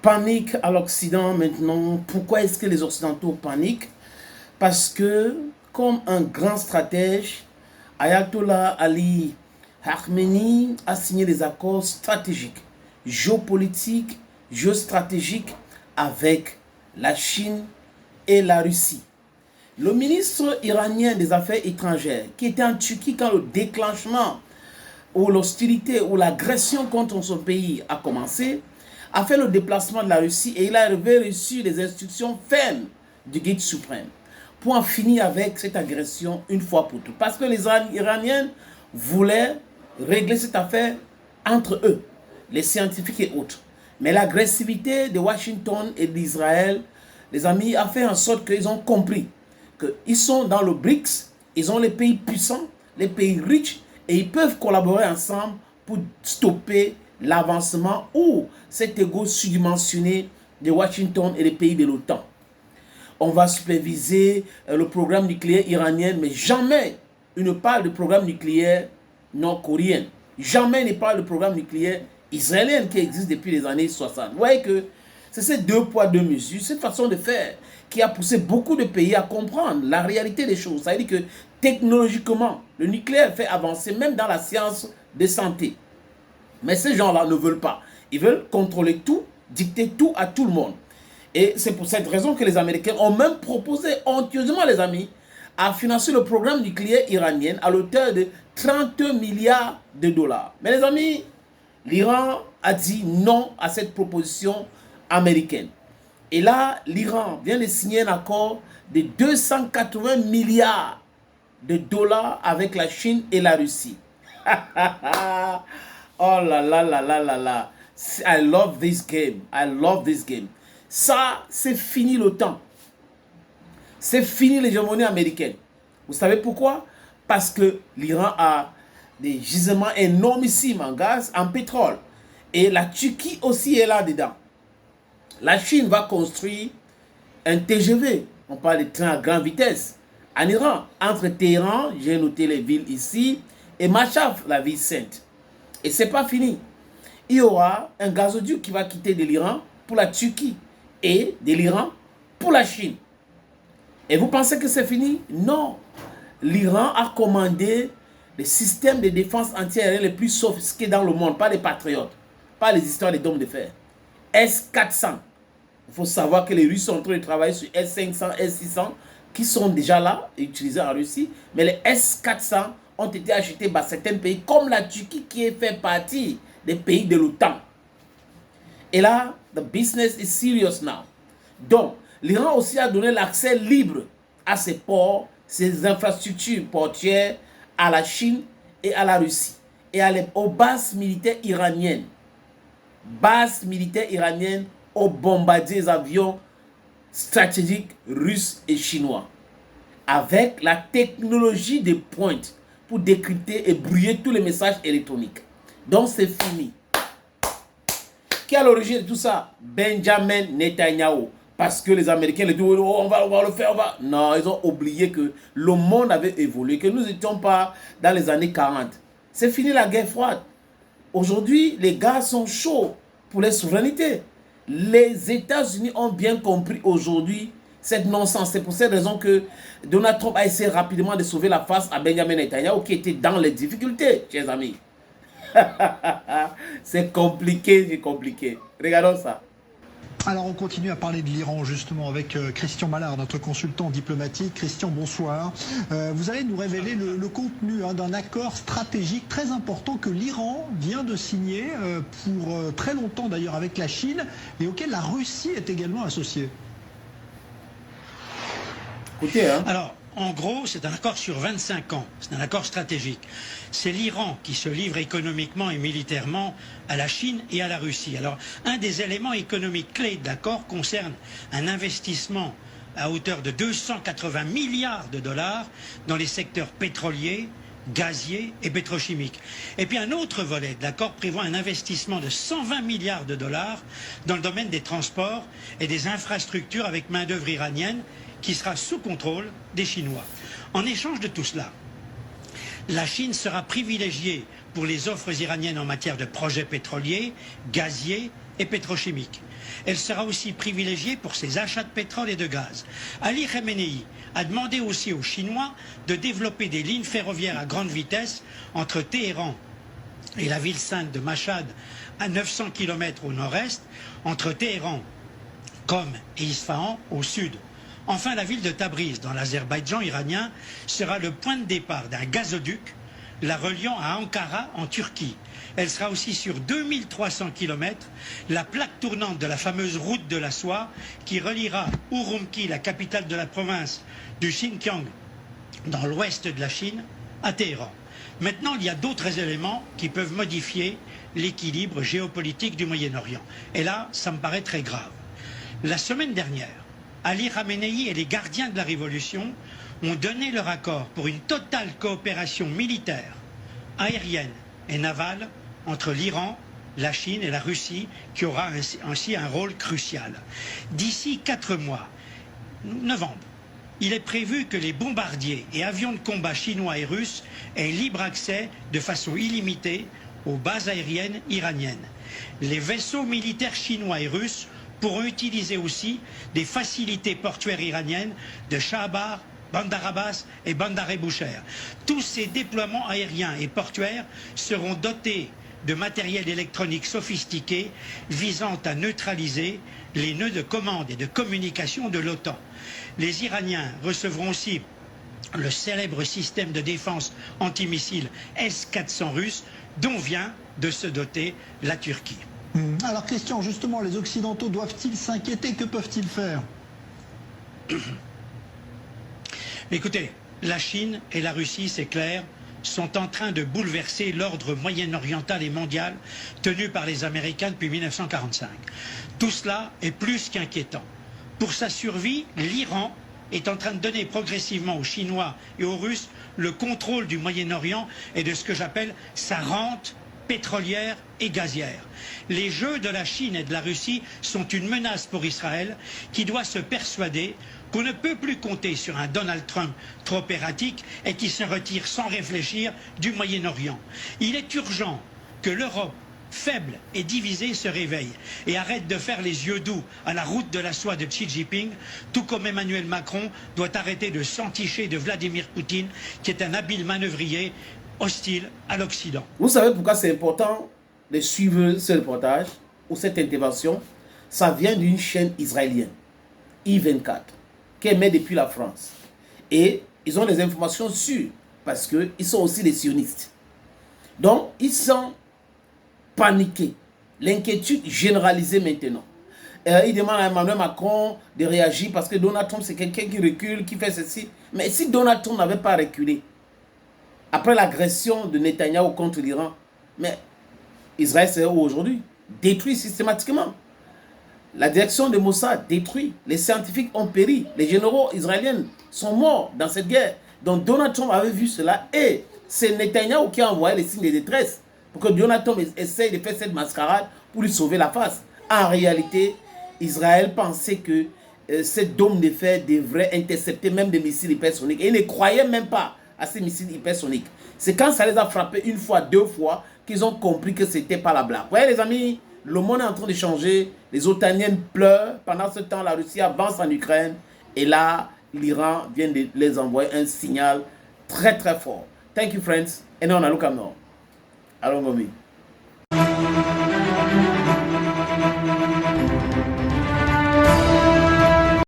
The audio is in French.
panique à l'Occident maintenant. Pourquoi est-ce que les Occidentaux paniquent? Parce que, comme un grand stratège, Ayatollah Ali Khamenei a signé des accords stratégiques, géopolitiques, géostratégiques avec la Chine et la Russie. Le ministre iranien des Affaires étrangères, qui était en Turquie quand le déclenchement ou l'hostilité ou l'agression contre son pays a commencé, a fait le déplacement de la Russie et il avait reçu des instructions fermes du guide suprême pour en finir avec cette agression une fois pour toutes. Parce que les Iraniens voulaient régler cette affaire entre eux, les scientifiques et autres. Mais l'agressivité de Washington et d'Israël, les amis, a fait en sorte qu'ils ont compris qu'ils sont dans le BRICS, ils ont les pays puissants, les pays riches, et ils peuvent collaborer ensemble pour stopper l'avancement ou cet égo surdimensionné de Washington et des pays de l'OTAN. On va superviser le programme nucléaire iranien, mais jamais il ne parle de programme nucléaire nord-coréen. Jamais il ne parle de programme nucléaire israélien qui existe depuis les années 60. Vous voyez que c'est ces deux poids, deux mesures, cette façon de faire qui a poussé beaucoup de pays à comprendre la réalité des choses. Ça veut dire que technologiquement, le nucléaire fait avancer même dans la science de santé. Mais ces gens-là ne veulent pas. Ils veulent contrôler tout, dicter tout à tout le monde. Et c'est pour cette raison que les Américains ont même proposé honteusement, les amis, à financer le programme nucléaire iranien à l'auteur de 30 milliards de dollars. Mais les amis, l'Iran a dit non à cette proposition américaine. Et là, l'Iran vient de signer un accord de 280 milliards de dollars avec la Chine et la Russie. Oh là là là là là là. I love this game. I love this game. Ça, c'est fini le temps. C'est fini l'hégémonie américaine. Vous savez pourquoi? Parce que l'Iran a des gisements énormissimes en gaz, en pétrole. Et la Turquie aussi est là-dedans. La Chine va construire un TGV. On parle de train à grande vitesse. En Iran, entre Téhéran, j'ai noté les villes ici, et Machaf, la ville sainte. Et ce n'est pas fini. Il y aura un gazoduc qui va quitter de l'Iran pour la Turquie et de l'Iran pour la Chine. Et vous pensez que c'est fini? Non. L'Iran a commandé les systèmes de défense antiaérienne les plus sophistiqués dans le monde, pas les patriotes, pas les histoires des dômes de fer. S-400. Il faut savoir que les Russes sont en train de travailler sur S-500, S-600, qui sont déjà là, utilisés en Russie. Mais les S-400 ont été achetés par certains pays, comme la Turquie, qui fait partie des pays de l'OTAN. Et là, the business is serious now. Donc, l'Iran aussi a donné l'accès libre à ses ports, ses infrastructures portières, à la Chine et à la Russie. Et aux bases militaires iraniennes. Bases militaires iraniennes aux bombardiers avions stratégiques russes et chinois. Avec la technologie de pointe pour décrypter et brouiller tous les messages électroniques. Donc c'est fini. Qui est à l'origine de tout ça? Benjamin Netanyahu. Parce que les Américains les disent, oh, on va le faire, on va. Non, ils ont oublié que le monde avait évolué, que nous n'étions pas dans les années 40. C'est fini la guerre froide. Aujourd'hui, les gars sont chauds pour les souverainetés. Les États-Unis ont bien compris aujourd'hui cette nonsense. C'est pour cette raison que Donald Trump a essayé rapidement de sauver la face à Benjamin Netanyahu qui était dans les difficultés, chers amis. C'est compliqué, c'est compliqué. Regardons ça. Alors on continue à parler de l'Iran justement avec Christian Mallard, notre consultant diplomatique. Christian, bonsoir. Vous allez nous révéler le contenu d'un accord stratégique très important que l'Iran vient de signer pour très longtemps d'ailleurs avec la Chine et auquel la Russie est également associée. Écoutez, hein. Alors, en gros, c'est un accord sur 25 ans. C'est un accord stratégique. C'est l'Iran qui se livre économiquement et militairement à la Chine et à la Russie. Alors, un des éléments économiques clés de l'accord concerne un investissement à hauteur de 280 milliards de dollars dans les secteurs pétroliers, gaziers et pétrochimiques. Et puis un autre volet de l'accord prévoit un investissement de 120 milliards de dollars dans le domaine des transports et des infrastructures avec main-d'œuvre iranienne qui sera sous contrôle des Chinois. En échange de tout cela, la Chine sera privilégiée pour les offres iraniennes en matière de projets pétroliers, gaziers et pétrochimiques. Elle sera aussi privilégiée pour ses achats de pétrole et de gaz. Ali Khamenei a demandé aussi aux Chinois de développer des lignes ferroviaires à grande vitesse entre Téhéran et la ville sainte de Mashhad, à 900 km au nord-est, entre Téhéran, Qom et Isfahan au sud. Enfin, la ville de Tabriz, dans l'Azerbaïdjan iranien, sera le point de départ d'un gazoduc la reliant à Ankara en Turquie. Elle sera aussi sur 2300 km, la plaque tournante de la fameuse route de la soie qui reliera Urumqi, la capitale de la province du Xinjiang, dans l'ouest de la Chine, à Téhéran. Maintenant, il y a d'autres éléments qui peuvent modifier l'équilibre géopolitique du Moyen-Orient. Et là, ça me paraît très grave. La semaine dernière, Ali Khamenei et les gardiens de la révolution ont donné leur accord pour une totale coopération militaire, aérienne et navale entre l'Iran, la Chine et la Russie, qui aura ainsi un rôle crucial. D'ici 4 mois, novembre, il est prévu que les bombardiers et avions de combat chinois et russes aient libre accès de façon illimitée aux bases aériennes iraniennes. Les vaisseaux militaires chinois et russes pourront utiliser aussi des facilités portuaires iraniennes de Shahabar, Bandar Abbas et Bandar Bushehr. Tous ces déploiements aériens et portuaires seront dotés de matériel électronique sophistiqué visant à neutraliser les nœuds de commande et de communication de l'OTAN. Les Iraniens recevront aussi le célèbre système de défense antimissile S-400 russe dont vient de se doter la Turquie. Alors Christian, justement, les Occidentaux doivent-ils s'inquiéter? Que peuvent-ils faire? Écoutez, la Chine et la Russie, c'est clair, sont en train de bouleverser l'ordre moyen-oriental et mondial tenu par les Américains depuis 1945. Tout cela est plus qu'inquiétant. Pour sa survie, l'Iran est en train de donner progressivement aux Chinois et aux Russes le contrôle du Moyen-Orient et de ce que j'appelle sa rente pétrolière et gazière. Les jeux de la Chine et de la Russie sont une menace pour Israël qui doit se persuader qu'on ne peut plus compter sur un Donald Trump trop erratique et qui se retire sans réfléchir du Moyen-Orient. Il est urgent que l'Europe, faible et divisée, se réveille et arrête de faire les yeux doux à la route de la soie de Xi Jinping, tout comme Emmanuel Macron doit arrêter de s'enticher de Vladimir Poutine, qui est un habile manœuvrier hostile à l'Occident. Vous savez pourquoi c'est important de suivre ce reportage ou cette intervention? Ça vient d'une chaîne israélienne, I24, qui émet depuis la France. Et ils ont des informations sûres, parce qu'ils sont aussi des sionistes. Donc, ils sont paniqués. L'inquiétude généralisée maintenant. Ils demandent à Emmanuel Macron de réagir, parce que Donald Trump, c'est quelqu'un qui recule, qui fait ceci. Mais si Donald Trump n'avait pas reculé, après l'agression de Netanyahou contre l'Iran, mais Israël serait aujourd'hui détruit systématiquement. La direction de Mossad détruit. Les scientifiques ont péri. Les généraux israéliens sont morts dans cette guerre. Donc Donald Trump avait vu cela et c'est Netanyahou qui a envoyé les signes de détresse pour que Donald Trump essaye de faire cette mascarade pour lui sauver la face. En réalité, Israël pensait que cette dôme de fer devrait intercepter même des missiles hypersoniques. Et ils ne croyaient même pas à ces missiles hypersoniques. C'est quand ça les a frappés une fois, 2 fois, qu'ils ont compris que ce n'était pas la blague. Vous voyez les amis, le monde est en train de changer. Les Otaniennes pleurent. Pendant ce temps, la Russie avance en Ukraine. Et là, l'Iran vient de les envoyer un signal très très fort. Thank you friends. Et nous on a look at now. Allons, Gomi.